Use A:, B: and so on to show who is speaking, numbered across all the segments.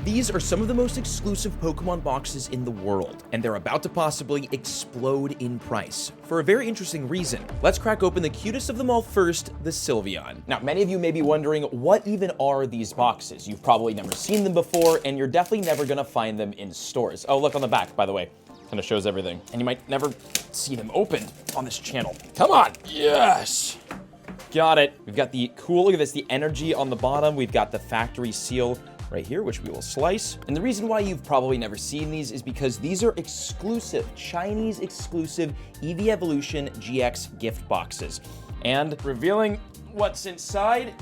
A: These are some of the most exclusive Pokemon boxes in the world, and they're about to possibly explode in price for a very interesting reason. Let's crack open the cutest of them all first, the Sylveon. Now, many of you may be wondering, what even are these boxes? You've probably never seen them before, and you're definitely never gonna find them in stores. Oh, look on the back, by the way. Kind of shows everything. And you might never see them opened on this channel. Come on, yes! Got it. We've got the cool, look at this, the energy on the bottom. We've got the factory seal right here, which we will slice. And the reason why you've probably never seen these is because these are exclusive, Chinese exclusive EV Evolution GX gift boxes. And revealing what's inside,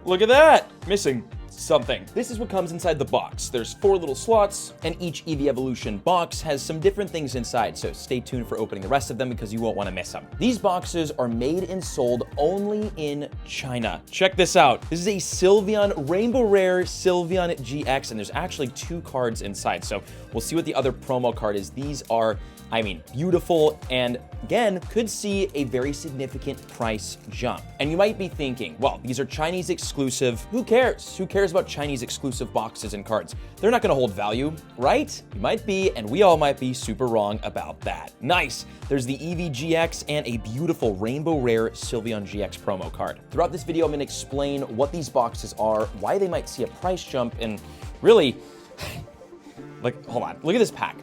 A: look at that, missing something. This is what comes inside the box. There's 4 little slots, and each EV Evolution box has some different things inside, so stay tuned for opening the rest of them because you won't want to miss them. These boxes are made and sold only in China. Check this out. This is a Sylveon, Rainbow Rare Sylveon GX, and there's actually 2 cards inside, so we'll see what the other promo card is. These are, I mean, beautiful, and again, could see a very significant price jump. And you might be thinking, well, these are Chinese exclusive. Who cares? Who cares about Chinese exclusive boxes and cards? They're not gonna hold value, right? You might be, and we all might be super wrong about that. Nice. There's the EV GX and a beautiful Rainbow Rare Sylveon GX promo card. Throughout this video, I'm gonna explain what these boxes are, why they might see a price jump, and really, like, hold on, look at this pack.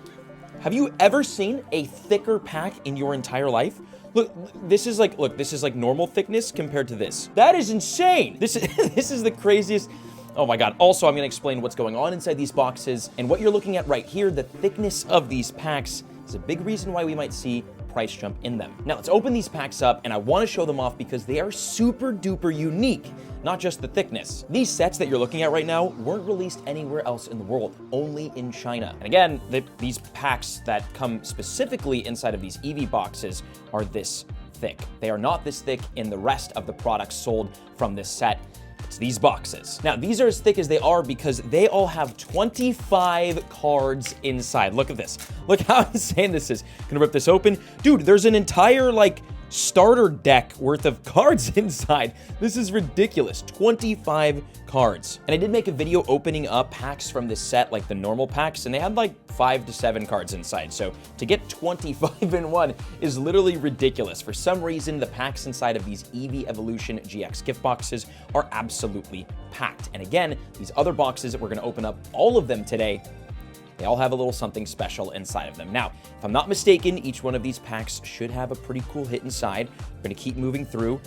A: Have you ever seen a thicker pack in your entire life? Look, this is like normal thickness compared to this. That is insane. This is the craziest. Oh my God. Also, I'm gonna explain what's going on inside these boxes, and what you're looking at right here, the thickness of these packs, is a big reason why we might see price jump in them. Now let's open these packs up, and I wanna show them off because they are super duper unique, not just the thickness. These sets that you're looking at right now weren't released anywhere else in the world, only in China. And again, these packs that come specifically inside of these EV boxes are this thick. They are not this thick in the rest of the products sold from this set. It's these boxes. Now, these are as thick as they are because they all have 25 cards inside. Look at this. Look how insane this is. Gonna rip this open. Dude, there's an entire, like, starter deck worth of cards inside. This is ridiculous. 25 cards. And I did make a video opening up packs from this set, like the normal packs, and they had like 5 to 7 cards inside. So to get 25 in one is literally ridiculous. For some reason, the packs inside of these EV Evolution GX gift boxes are absolutely packed. And again, these other boxes that we're gonna open up, all of them today, they all have a little something special inside of them. Now, if I'm not mistaken, each one of these packs should have a pretty cool hit inside. We're gonna keep moving through.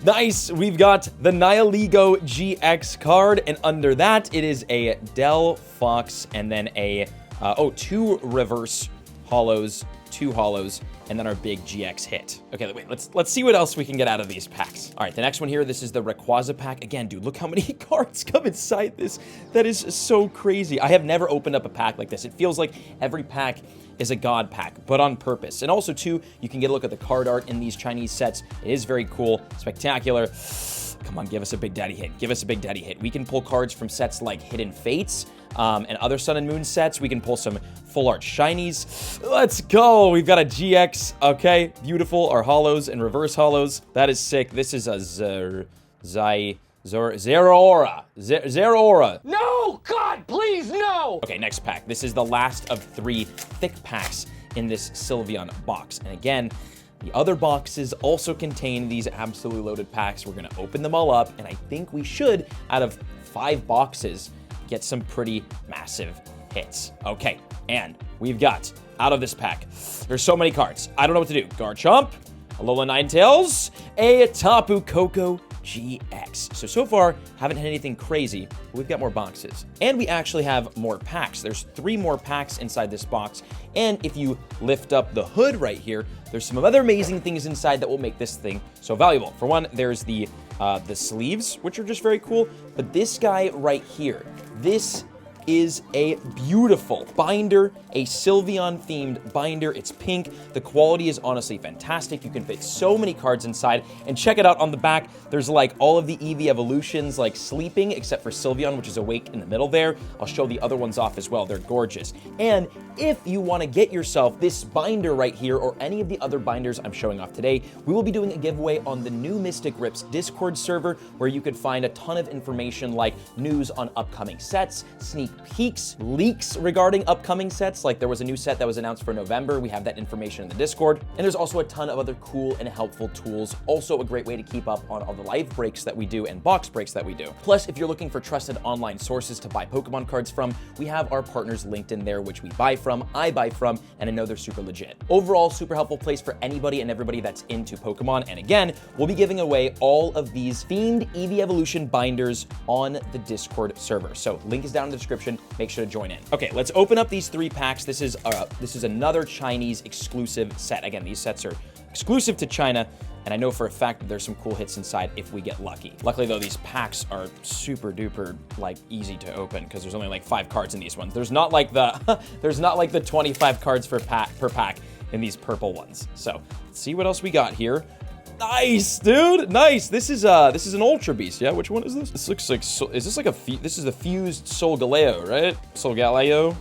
A: Nice, we've got the Nihilego GX card, and under that, it is a Del Fox, and then a, 2 reverse holos, 2 holos, and then our big GX hit. Okay, wait, let's see what else we can get out of these packs. All right, the next one here, this is the Rayquaza pack. Again, dude, look how many cards come inside this. That is so crazy. I have never opened up a pack like this. It feels like every pack is a god pack, but on purpose. And also, too, you can get a look at the card art in these Chinese sets. It is very cool, spectacular. Come on, give us a big daddy hit. Give us a big daddy hit. We can pull cards from sets like Hidden Fates and other Sun and Moon sets. We can pull some full art shinies. Let's go. We've got a GX. Okay, beautiful. Our holos and reverse holos. That is sick. This is a Zeraora. Zeraora.
B: No! God, please, no!
A: Okay, next pack. This is the last of 3 thick packs in this Sylveon box. And again, the other boxes also contain these absolutely loaded packs. We're gonna open them all up, and I think we should, out of 5 boxes, get some pretty massive hits. Okay, and we've got, out of this pack, there's so many cards. I don't know what to do. Garchomp, Alola Ninetales, a Tapu Koko GX. So far, haven't had anything crazy, but we've got more boxes. And we actually have more packs. There's 3 more packs inside this box, and if you lift up the hood right here, there's some other amazing things inside that will make this thing so valuable. For one, there's the sleeves, which are just very cool, but this guy right here, this is a beautiful binder, a Sylveon-themed binder. It's pink. The quality is honestly fantastic. You can fit so many cards inside. And check it out on the back. There's like all of the EV evolutions like sleeping, except for Sylveon, which is awake in the middle there. I'll show the other ones off as well. They're gorgeous. And if you want to get yourself this binder right here or any of the other binders I'm showing off today, we will be doing a giveaway on the new Mystic Rips Discord server where you could find a ton of information like news on upcoming sets, sneak peeks, leaks regarding upcoming sets. Like there was a new set that was announced for November. We have that information in the Discord. And there's also a ton of other cool and helpful tools. Also a great way to keep up on all the live breaks that we do and box breaks that we do. Plus, if you're looking for trusted online sources to buy Pokemon cards from, we have our partners linked in there, which we buy from, I buy from, and I know they're super legit. Overall, super helpful place for anybody and everybody that's into Pokemon. And again, we'll be giving away all of these themed EV Evolution binders on the Discord server. So link is down in the description. Make sure to join in. Okay, let's open up these 3 packs. This is another Chinese exclusive set. Again, these sets are exclusive to China, and I know for a fact that there's some cool hits inside if we get lucky. Luckily though, these packs are super duper like easy to open because there's only like 5 cards in these ones. There's not like the there's not like the 25 cards per pack in these purple ones. So let's see what else we got here. Nice, dude. Nice. This is an Ultra Beast. Yeah, which one is this? This looks like is this like this is the fused Solgaleo, right? Solgaleo.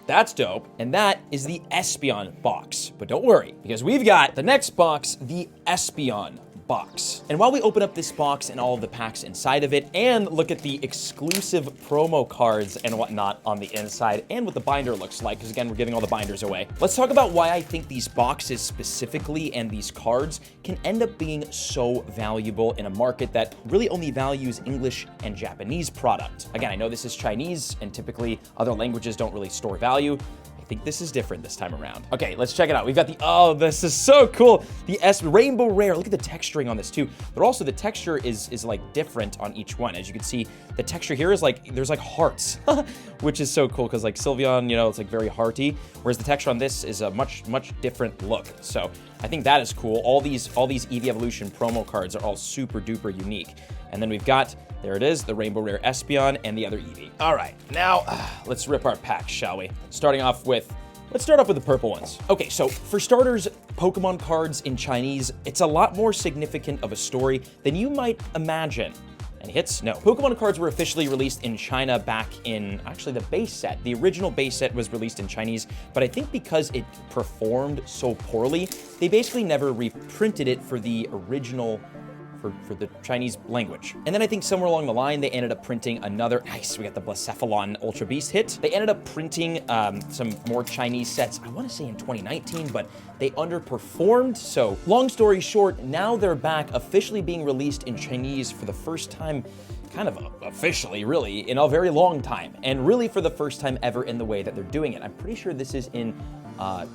A: That's dope. And that is the Espeon box. But don't worry, because we've got the next box, the Espeon box. And while we open up this box and all of the packs inside of it and look at the exclusive promo cards and whatnot on the inside and what the binder looks like, because again, we're giving all the binders away, let's talk about why I think these boxes specifically and these cards can end up being so valuable in a market that really only values English and Japanese product. Again, I know this is Chinese and typically other languages don't really store value. I think this is different this time around. Okay, let's check it out. We've got oh, this is so cool. The Rainbow Rare. Look at the texturing on this too. But also the texture is like different on each one. As you can see, the texture here is like, there's like hearts, which is so cool because like Sylveon, you know, it's like very hearty, whereas the texture on this is a much different look. So I think that is cool. All these EV Evolution promo cards are all super duper unique. And then we've got, there it is, the Rainbow Rare Espeon and the other Eevee. All right, now let's rip our packs, shall we? Let's start off with the purple ones. Okay, so for starters, Pokemon cards in Chinese, it's a lot more significant of a story than you might imagine. Any hits? No. Pokemon cards were officially released in China back in, actually the base set. The original base set was released in Chinese, but I think because it performed so poorly, they basically never reprinted it for the original for the Chinese language. And then I think somewhere along the line, they ended up printing another, nice, we got the Blacephalon Ultra Beast hit. They ended up printing some more Chinese sets, I wanna say in 2019, but they underperformed. So long story short, now they're back officially being released in Chinese for the first time, kind of officially, really, in a very long time. And really for the first time ever in the way that they're doing it. I'm pretty sure this is in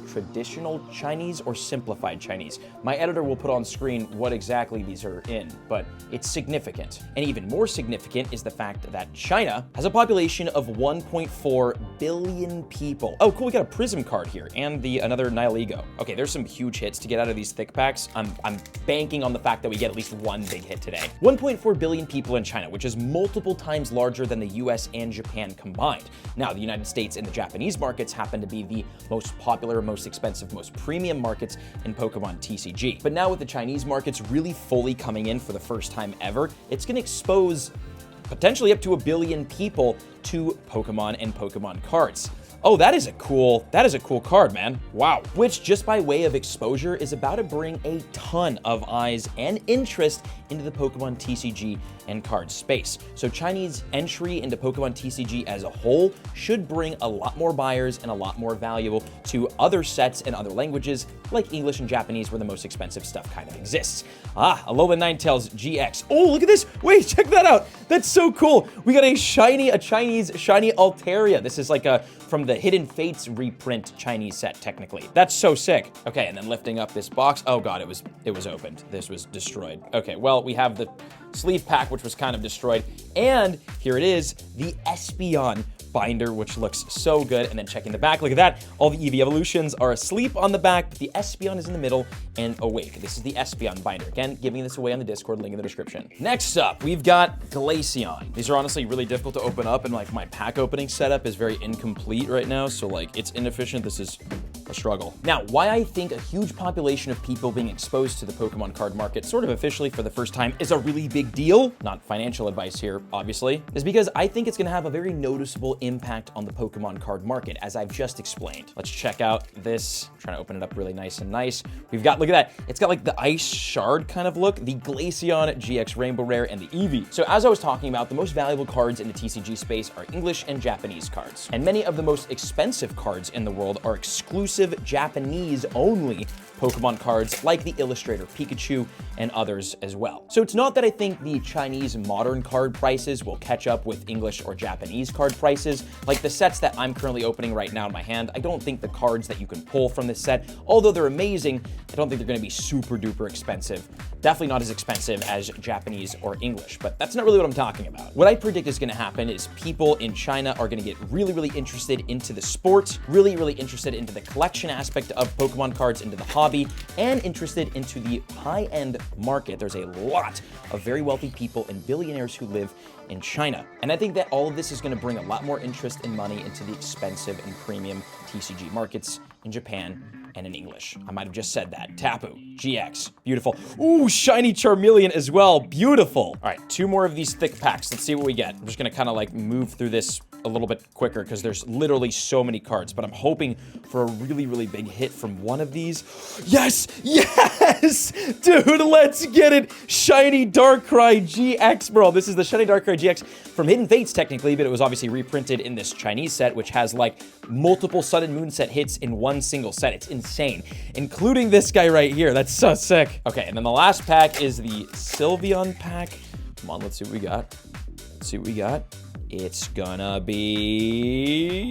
A: traditional Chinese or simplified Chinese. My editor will put on screen what exactly these are in, but it's significant. And even more significant is the fact that China has a population of 1.4 billion people. Oh, cool, we got a Prism card here and another Nihilego. Okay, there's some huge hits to get out of these thick packs. I'm banking on the fact that we get at least one big hit today. 1.4 billion people in China, which is multiple times larger than the US and Japan combined. Now, the United States and the Japanese markets happen to be the most popular, most expensive, most premium markets in Pokemon TCG. But now with the Chinese markets really fully coming in for the first time ever, it's gonna expose potentially up to 1 billion people to Pokemon and Pokemon cards. Oh, that is a cool card, man. Wow. Which, just by way of exposure, is about to bring a ton of eyes and interest into the Pokemon TCG and card space. So Chinese entry into Pokemon TCG as a whole should bring a lot more buyers and a lot more value to other sets and other languages, like English and Japanese, where the most expensive stuff kind of exists. Alola Ninetales GX. Oh, look at this. Wait, check that out. That's so cool. We got a Chinese shiny Altaria. This is like from the Hidden Fates reprint Chinese set, technically. That's so sick. Okay, and then lifting up this box. Oh god, it was opened. This was destroyed. Okay, well, we have the sleeve pack, which was kind of destroyed. And here it is, the Espeon binder, which looks so good. And then checking the back, look at that. All the EV evolutions are asleep on the back, but the Espeon is in the middle and awake. This is the Espeon binder. Again, giving this away on the Discord, link in the description. Next up, we've got Glaceon. These are honestly really difficult to open up, and like my pack opening setup is very incomplete right now, so like it's inefficient. This is a struggle. Now, why I think a huge population of people being exposed to the Pokemon card market sort of officially for the first time is a really big deal, not financial advice here, obviously, is because I think it's gonna have a very noticeable impact on the Pokemon card market, as I've just explained. Let's check out this. I'm trying to open it up really nice and nice. We've got, look at that. It's got like the ice shard kind of look, the Glaceon GX Rainbow Rare, and the Eevee. So as I was talking about, the most valuable cards in the TCG space are English and Japanese cards. And many of the most expensive cards in the world are exclusive Japanese only Pokemon cards like the Illustrator Pikachu and others as well. So it's not that I think the Chinese modern card prices will catch up with English or Japanese card prices. Like the sets that I'm currently opening right now in my hand, I don't think the cards that you can pull from this set, although they're amazing, I don't think they're gonna be super duper expensive. Definitely not as expensive as Japanese or English, but that's not really what I'm talking about. What I predict is gonna happen is people in China are gonna get really, really interested into the sport, really, really interested into the collection aspect of Pokemon cards, into the hobby, and interested into the high-end market. There's a lot of very wealthy people and billionaires who live in China. And I think that all of this is gonna bring a lot more interest and money into the expensive and premium TCG markets in Japan and in English. I might have just said that. Tapu, GX, beautiful. Ooh, shiny Charmeleon as well, beautiful. All right, 2 more of these thick packs. Let's see what we get. I'm just gonna kind of like move through this a little bit quicker because there's literally so many cards, but I'm hoping for a really, really big hit from one of these. Yes, yes, dude, let's get it. Shiny Darkrai GX, bro. This is the Shiny Darkrai GX from Hidden Fates technically, but it was obviously reprinted in this Chinese set, which has like multiple Sun and Moon set hits in one single set. It's insane, including this guy right here. That's so sick. Okay, and then the last pack is the Sylveon pack. Come on, let's see what we got. Let's see what we got. It's gonna be...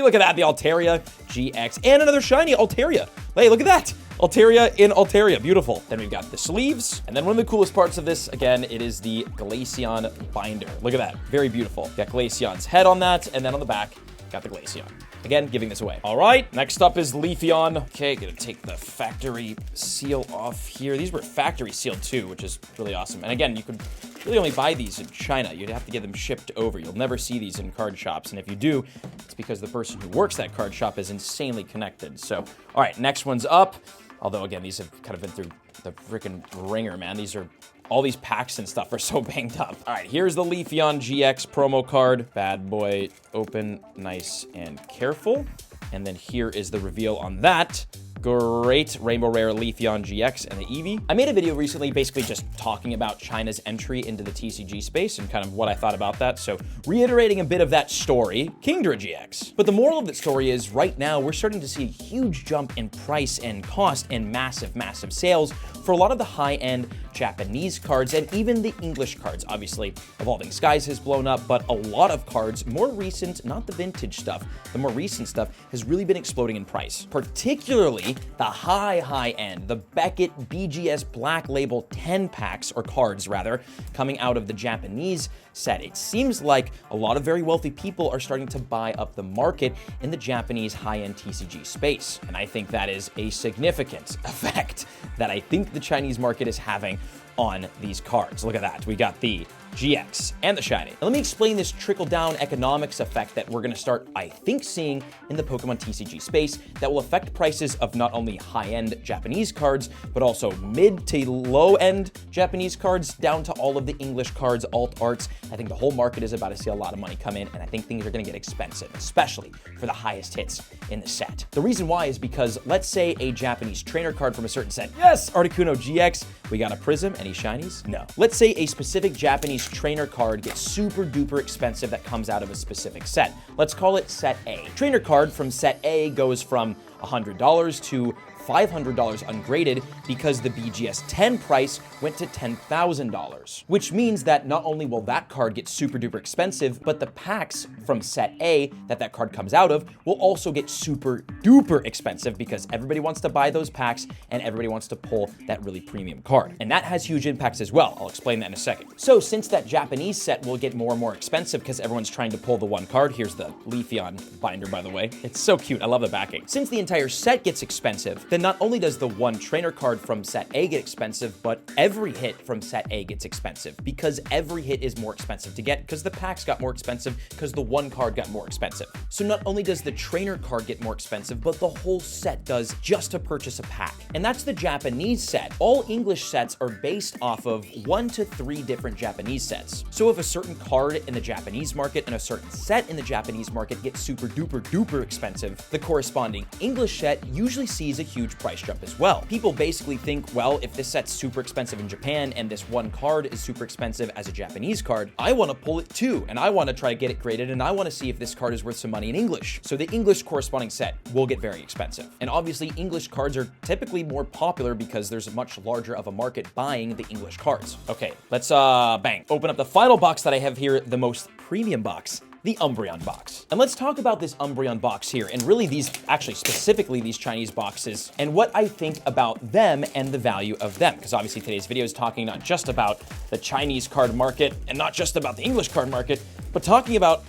A: Look at that, the Altaria GX, and another shiny Altaria. Hey, look at that. Altaria in Altaria, beautiful. Then we've got the sleeves, and then one of the coolest parts of this, again, it is the Glaceon binder. Look at that, very beautiful. Got Glaceon's head on that, and then on the back, got the Glaceon. Again, giving this away. All right, next up is Leafeon. Okay, gonna take the factory seal off here. These were factory sealed too, which is really awesome. And again, you could really only buy these in China. You'd have to get them shipped over. You'll never see these in card shops. And if you do, it's because the person who works that card shop is insanely connected. So, all right, next one's up. Although, again, these have kind of been through the freaking ringer, man. These are... All these packs and stuff are so banged up. All right, here's the Leafeon GX promo card. Bad boy, open, nice and careful. And then here is the reveal on that. Great Rainbow Rare Leafeon GX and the Eevee. I made a video recently basically just talking about China's entry into the TCG space and kind of what I thought about that. So reiterating a bit of that story, Kingdra GX. But the moral of the story is right now we're starting to see a huge jump in price and cost and massive, massive sales for a lot of the high-end Japanese cards and even the English cards. Obviously, Evolving Skies has blown up, but a lot of cards, more recent, not the vintage stuff, the more recent stuff has really been exploding in price. Particularly the high end, the Beckett BGS Black Label 10 packs, or cards rather, coming out of the Japanese set. It seems like a lot of very wealthy people are starting to buy up the market in the Japanese high-end TCG space. And I think that is a significant effect that I think the Chinese market is having on these cards. Look at that. We got the GX and the shiny. Now let me explain this trickle-down economics effect that we're gonna start, I think, seeing in the Pokemon TCG space that will affect prices of not only high-end Japanese cards, but also mid to low-end Japanese cards, down to all of the English cards, alt arts. I think the whole market is about to see a lot of money come in, and I think things are gonna get expensive, especially for the highest hits in the set. The reason why is because, let's say a Japanese trainer card from a certain set, yes, Articuno GX, we got a Prism, any shinies? No. Let's say a specific Japanese trainer card gets super duper expensive that comes out of a specific set. Let's call it set A. Trainer card from set A goes from $100 to $500 ungraded because the BGS 10 price went to $10,000. Which means that not only will that card get super duper expensive, but the packs from set A that card comes out of will also get super duper expensive because everybody wants to buy those packs and everybody wants to pull that really premium card. And that has huge impacts as well. I'll explain that in a second. So since that Japanese set will get more and more expensive because everyone's trying to pull the one card, here's the Leafeon binder, by the way. It's so cute. I love the backing. Since the entire set gets expensive, then not only does the one trainer card from set A get expensive, but every hit from set A gets expensive because every hit is more expensive to get because the packs got more expensive because the one card got more expensive. So not only does the trainer card get more expensive, but the whole set does just to purchase a pack. And that's the Japanese set. All English sets are based off of 1 to 3 different Japanese sets. So if a certain card in the Japanese market and a certain set in the Japanese market gets super duper duper expensive, the corresponding English set usually sees a huge price jump as well. People basically think, well, if this set's super expensive in Japan and this one card is super expensive as a Japanese card, I want to pull it too, and I want to try to get it graded, and I want to see if this card is worth some money in English. So the English corresponding set will get very expensive. And obviously English cards are typically more popular because there's a much larger of a market buying the English cards. Okay, let's bang, open up the final box that I have here, the most premium box, the Umbreon box. And let's talk about this Umbreon box here, and really these, actually specifically these Chinese boxes, and what I think about them and the value of them. Because obviously today's video is talking not just about the Chinese card market and not just about the English card market, but talking about,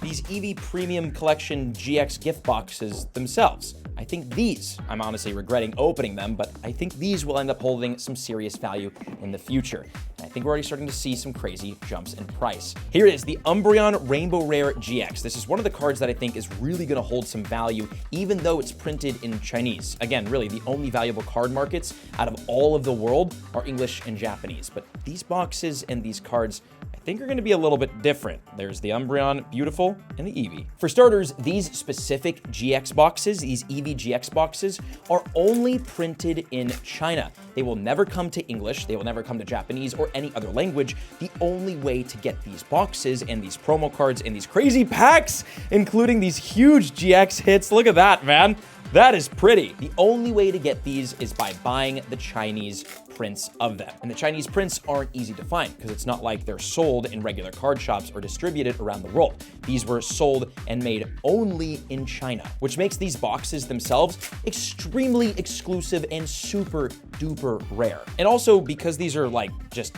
A: these EV Premium Collection GX gift boxes themselves. I think these, I'm honestly regretting opening them, but I think these will end up holding some serious value in the future. And I think we're already starting to see some crazy jumps in price. Here it is, the Umbreon Rainbow Rare GX. This is one of the cards that I think is really gonna hold some value, even though it's printed in Chinese. Again, really, the only valuable card markets out of all of the world are English and Japanese. But these boxes and these cards, I think are going to be a little bit different. There's the Umbreon, beautiful, and the Eevee. For starters, these specific GX boxes, these Eevee GX boxes, are only printed in China. They will never come to English, they will never come to Japanese or any other language. The only way to get these boxes and these promo cards and these crazy packs, including these huge GX hits, look at that, man. That is pretty. The only way to get these is by buying the Chinese prints of them. And the Chinese prints aren't easy to find because it's not like they're sold in regular card shops or distributed around the world. These were sold and made only in China, which makes these boxes themselves extremely exclusive and super duper rare. And also because these are like just,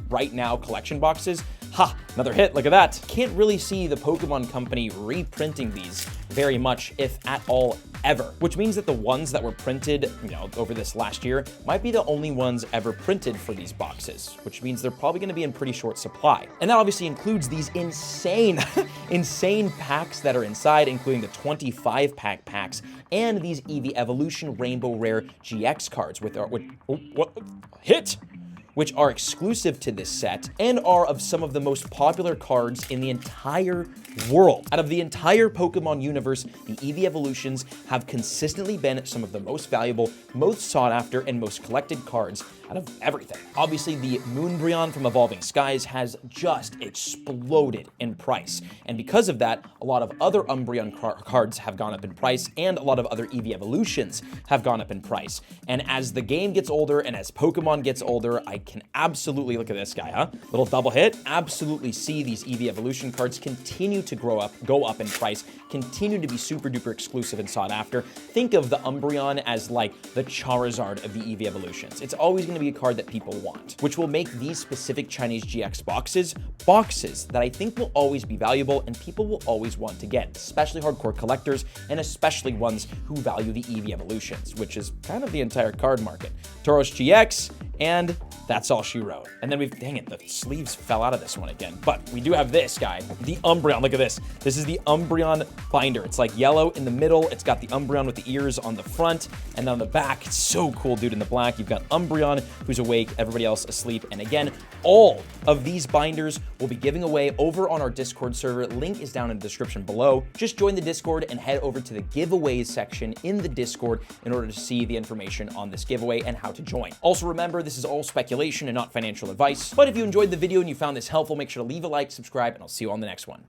A: right now collection boxes, another hit, look at that. Can't really see the Pokemon company reprinting these very much, if at all, ever. Which means that the ones that were printed, over this last year might be the only ones ever printed for these boxes, which means they're probably gonna be in pretty short supply. And that obviously includes these insane, insane packs that are inside, including the 25 pack packs and these Eevee Evolution Rainbow Rare GX cards which are exclusive to this set and are of some of the most popular cards in the entire world. Out of the entire Pokemon universe, the Eevee Evolutions have consistently been some of the most valuable, most sought after, and most collected cards out of everything. Obviously, the Umbreon from Evolving Skies has just exploded in price. And because of that, a lot of other Umbreon cards have gone up in price, and a lot of other Eevee Evolutions have gone up in price. And as the game gets older and as Pokemon gets older, I can absolutely, look at this guy, little double hit, absolutely see these Eevee Evolution cards continue to go up in price, continue to be super duper exclusive and sought after. Think of the Umbreon as like the Charizard of the Eevee Evolutions. It's always going to be a card that people want, which will make these specific Chinese GX boxes that I think will always be valuable and people will always want to get, especially hardcore collectors and especially ones who value the Eevee Evolutions, which is kind of the entire card market. Tauros GX, and that's all she wrote. And then dang it, the sleeves fell out of this one again. But we do have this guy, the Umbreon. Look at this. This is the Umbreon binder. It's like yellow in the middle. It's got the Umbreon with the ears on the front. And then on the back, it's so cool, dude, in the black. You've got Umbreon, who's awake, everybody else asleep. And again, all of these binders will be giving away over on our Discord server. Link is down in the description below. Just join the Discord and head over to the giveaways section in the Discord in order to see the information on this giveaway and how to join. Also remember, this is all speculation and not financial advice. But if you enjoyed the video and you found this helpful, make sure to leave a like, subscribe, and I'll see you on the next one.